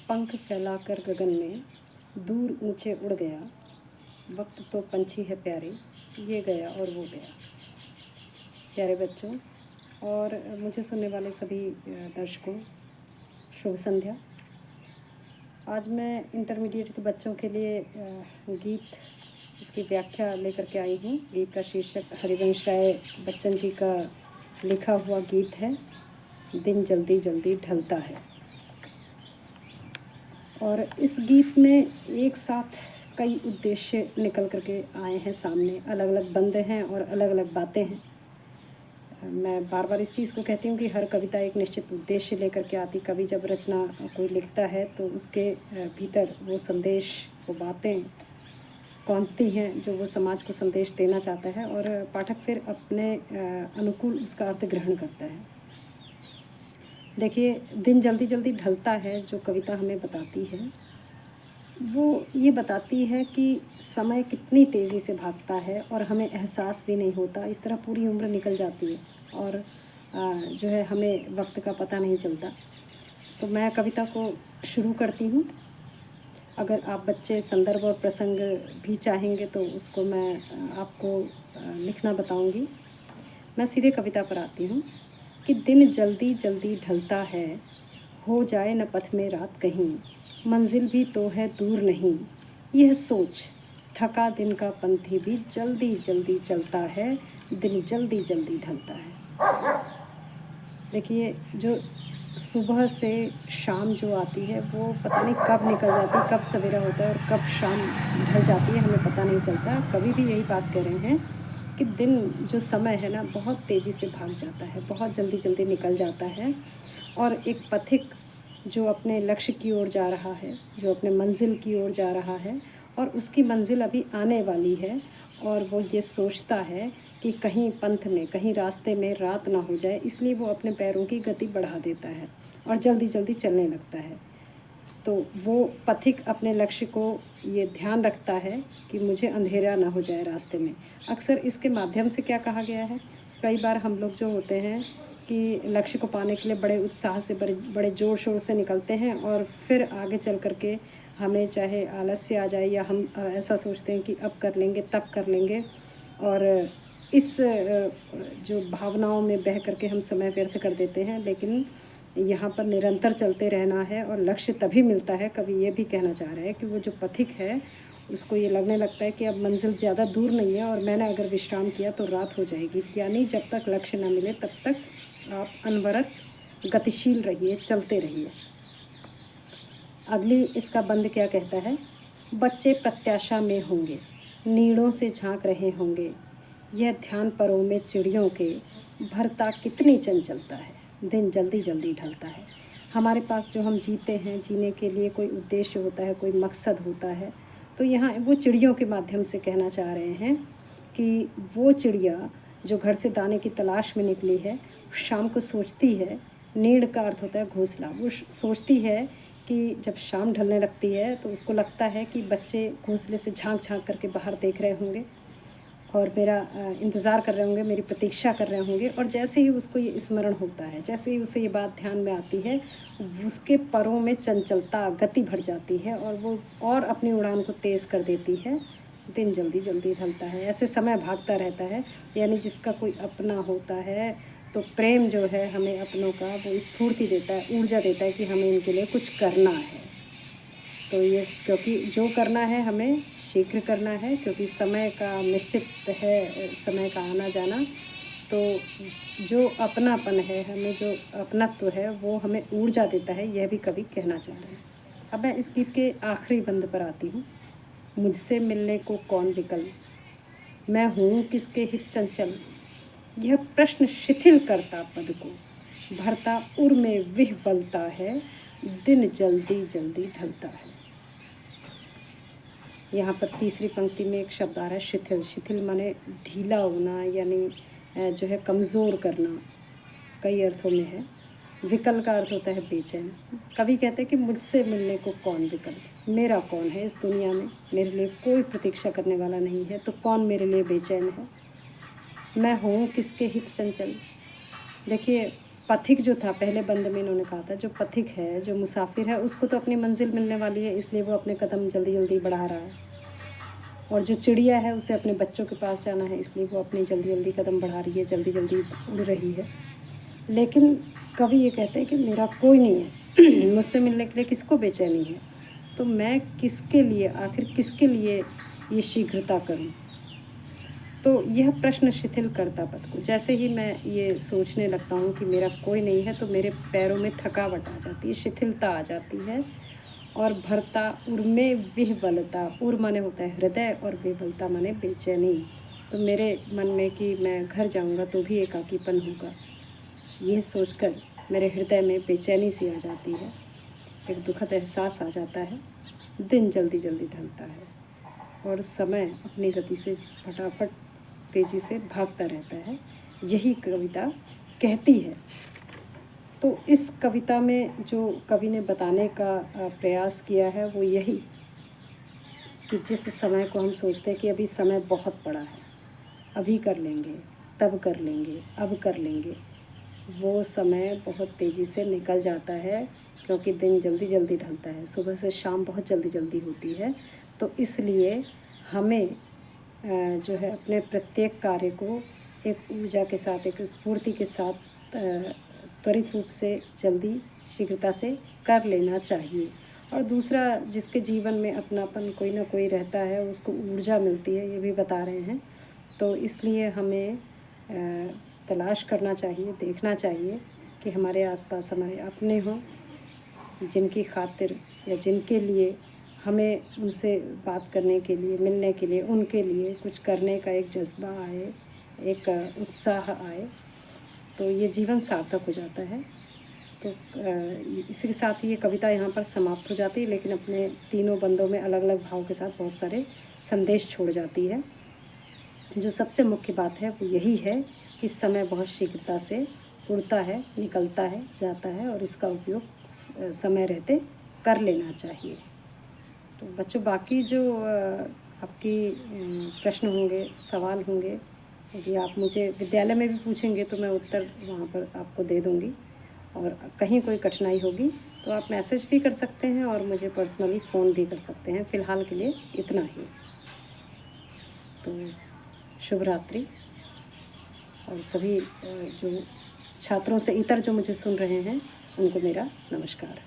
पंख फैलाकर गगन में दूर ऊंचे उड़ गया। वक्त तो पंछी है प्यारे, ये गया और वो गया। प्यारे बच्चों और मुझे सुनने वाले सभी दर्शकों, शुभ संध्या। आज मैं इंटरमीडिएट के बच्चों के लिए गीत, उसकी व्याख्या लेकर के आई हूँ। गीत का शीर्षक हरिवंश राय बच्चन जी का लिखा हुआ गीत है, दिन जल्दी जल्दी ढलता है। और इस गीत में एक साथ कई उद्देश्य निकल करके आए हैं सामने। अलग अलग बंद हैं और अलग अलग बातें हैं। मैं बार बार इस चीज़ को कहती हूँ कि हर कविता एक निश्चित उद्देश्य लेकर के आती। कवि जब रचना कोई लिखता है तो उसके भीतर वो संदेश, वो बातें कौनती हैं जो वो समाज को संदेश देना चाहता है, और पाठक फिर अपने अनुकूल उसका अर्थ ग्रहण करता है। देखिए, दिन जल्दी जल्दी ढलता है जो कविता हमें बताती है, वो ये बताती है कि समय कितनी तेज़ी से भागता है और हमें एहसास भी नहीं होता। इस तरह पूरी उम्र निकल जाती है और जो है हमें वक्त का पता नहीं चलता। तो मैं कविता को शुरू करती हूँ। अगर आप बच्चे संदर्भ और प्रसंग भी चाहेंगे तो उसको मैं आपको लिखना बताऊँगी। मैं सीधे कविता पर आती हूँ कि दिन जल्दी जल्दी ढलता है, हो जाए न पथ में रात कहीं, मंजिल भी तो है दूर नहीं। यह सोच थका दिन का पंथी भी जल्दी जल्दी चलता है, दिन जल्दी जल्दी ढलता है। देखिए, जो सुबह से शाम जो आती है वो पता नहीं कब निकल जाती है, कब सवेरा होता है और कब शाम ढल जाती है, हमें पता नहीं चलता। कभी भी यही बात कह रहे हैं कि दिन जो समय है ना, बहुत तेज़ी से भाग जाता है, बहुत जल्दी जल्दी निकल जाता है। और एक पथिक जो अपने लक्ष्य की ओर जा रहा है, जो अपने मंजिल की ओर जा रहा है और उसकी मंजिल अभी आने वाली है, और वो ये सोचता है कि कहीं पंथ में, कहीं रास्ते में रात ना हो जाए, इसलिए वो अपने पैरों की गति बढ़ा देता है और जल्दी जल्दी चलने लगता है। तो वो पथिक अपने लक्ष्य को ये ध्यान रखता है कि मुझे अंधेरा ना हो जाए रास्ते में। अक्सर इसके माध्यम से क्या कहा गया है, कई बार हम लोग जो होते हैं कि लक्ष्य को पाने के लिए बड़े उत्साह से, बड़े ज़ोर शोर से निकलते हैं, और फिर आगे चल करके हमें चाहे आलस्य आ जाए या हम ऐसा सोचते हैं कि अब कर लेंगे, तब कर लेंगे, और इस जो भावनाओं में बह करके हम समय व्यर्थ कर देते हैं। लेकिन यहाँ पर निरंतर चलते रहना है और लक्ष्य तभी मिलता है। कभी ये भी कहना चाह रहे हैं कि वो जो पथिक है उसको ये लगने लगता है कि अब मंजिल ज़्यादा दूर नहीं है और मैंने अगर विश्राम किया तो रात हो जाएगी। यानी जब तक लक्ष्य ना मिले तब तक आप अनवरत गतिशील रहिए, चलते रहिए। अगली इसका बंद क्या कहता है, बच्चे प्रत्याशा में होंगे, नीड़ों से झांक रहे होंगे, यह ध्यान परों में चिड़ियों के, भरता कितनी चंचलता है, दिन जल्दी जल्दी ढलता है। हमारे पास जो हम जीते हैं, जीने के लिए कोई उद्देश्य होता है, कोई मकसद होता है, तो यहाँ वो चिड़ियों के माध्यम से कहना चाह रहे हैं कि वो चिड़िया जो घर से दाने की तलाश में निकली है, शाम को सोचती है, नीड़ का अर्थ होता है घोंसला, वो सोचती है कि जब शाम ढलने लगती है तो उसको लगता है कि बच्चे घोंसले से झांक झांक करके बाहर देख रहे होंगे और मेरा इंतज़ार कर रहे होंगे, मेरी प्रतीक्षा कर रहे होंगे। और जैसे ही उसको ये स्मरण होता है, जैसे ही उसे ये बात ध्यान में आती है, उसके परों में चंचलता, गति भर जाती है और वो और अपनी उड़ान को तेज़ कर देती है। दिन जल्दी जल्दी ढलता है, ऐसे समय भागता रहता है। यानी जिसका कोई अपना होता है तो प्रेम जो है हमें अपनों का वो स्फूर्ति देता है, ऊर्जा देता है कि हमें इनके लिए कुछ करना है। तो ये क्योंकि जो करना है हमें शीघ्र करना है, क्योंकि समय का निश्चित है, समय का आना जाना। तो जो अपनापन है, हमें जो अपनत्व है वो हमें ऊर्जा देता है, यह भी कवि कहना चाह रहे हैं। अब मैं इस गीत के आखिरी बंद पर आती हूँ। मुझसे मिलने को कौन विकल, मैं हूँ किसके हित चंचल, यह प्रश्न शिथिल करता पद को, भरता उर में विह्वलता है, दिन जल्दी जल्दी ढलता है। यहाँ पर तीसरी पंक्ति में एक शब्द आ रहा है शिथिल। शिथिल माने ढीला होना, यानी जो है कमज़ोर करना, कई अर्थों में है। विकल का अर्थ होता है बेचैन। कवि कहते हैं कि मुझसे मिलने को कौन विकल, मेरा कौन है इस दुनिया में, मेरे लिए कोई प्रतीक्षा करने वाला नहीं है, तो कौन मेरे लिए बेचैन है। मैं हूँ किसके हित चंचल। देखिए, पथिक जो था, पहले बंद में इन्होंने कहा था, जो पथिक है, जो मुसाफिर है, उसको तो अपनी मंजिल मिलने वाली है, इसलिए वो अपने कदम जल्दी जल्दी बढ़ा रहा है। और जो चिड़िया है उसे अपने बच्चों के पास जाना है, इसलिए वो अपनी जल्दी जल्दी कदम बढ़ा रही है, जल्दी जल्दी उड़ रही है। लेकिन कवि ये कहते हैं कि मेरा कोई नहीं है, मुझसे मिलने के लिए किसको बेचैनी है, तो मैं किसके लिए, आखिर किसके लिए ये शीघ्रता करूं। तो यह प्रश्न शिथिल करता पद को। जैसे ही मैं ये सोचने लगता हूँ कि मेरा कोई नहीं है, तो मेरे पैरों में थकावट आ जाती है, शिथिलता आ जाती है। और भरता उर्मे विह्वलता, उर माने होता है हृदय और विह्वलता माने बेचैनी। तो मेरे मन में कि मैं घर जाऊँगा तो भी एकाकीपन होगा, ये सोचकर मेरे हृदय में बेचैनी सी आ जाती है, एक दुखद एहसास आ जाता है। दिन जल्दी जल्दी ढलता है और समय अपनी गति से फटाफट तेज़ी से भागता रहता है, यही कविता कहती है। तो इस कविता में जो कवि ने बताने का प्रयास किया है वो यही कि जिस समय को हम सोचते हैं कि अभी समय बहुत पड़ा है, अभी कर लेंगे, तब कर लेंगे, अब कर लेंगे, वो समय बहुत तेज़ी से निकल जाता है, क्योंकि दिन जल्दी जल्दी ढलता है, सुबह से शाम बहुत जल्दी जल्दी होती है। तो इसलिए हमें जो है अपने प्रत्येक कार्य को एक ऊर्जा के साथ, एक स्फूर्ति के साथ त्वरित रूप से जल्दी शीघ्रता से कर लेना चाहिए। और दूसरा, जिसके जीवन में अपनापन कोई ना कोई रहता है, उसको ऊर्जा मिलती है, ये भी बता रहे हैं। तो इसलिए हमें तलाश करना चाहिए, देखना चाहिए कि हमारे आसपास हमारे अपने हों, जिनकी खातिर या जिनके लिए हमें उनसे बात करने के लिए, मिलने के लिए, उनके लिए कुछ करने का एक जज्बा आए, एक उत्साह आए, तो ये जीवन सार्थक हो जाता है। तो इसी के साथ ये कविता यहाँ पर समाप्त हो जाती है, लेकिन अपने तीनों बंदों में अलग अलग भाव के साथ बहुत सारे संदेश छोड़ जाती है। जो सबसे मुख्य बात है वो यही है कि समय बहुत शीघ्रता से उड़ता है, निकलता है, जाता है, और इसका उपयोग समय रहते कर लेना चाहिए। तो बच्चों, बाकी जो आपकी प्रश्न होंगे, सवाल होंगे, यदि आप मुझे विद्यालय में भी पूछेंगे तो मैं उत्तर वहाँ पर आपको दे दूँगी। और कहीं कोई कठिनाई होगी तो आप मैसेज भी कर सकते हैं और मुझे पर्सनली फ़ोन भी कर सकते हैं। फ़िलहाल के लिए इतना ही। तो शुभ रात्रि। और सभी जो छात्रों से इतर जो मुझे सुन रहे हैं, उनको मेरा नमस्कार।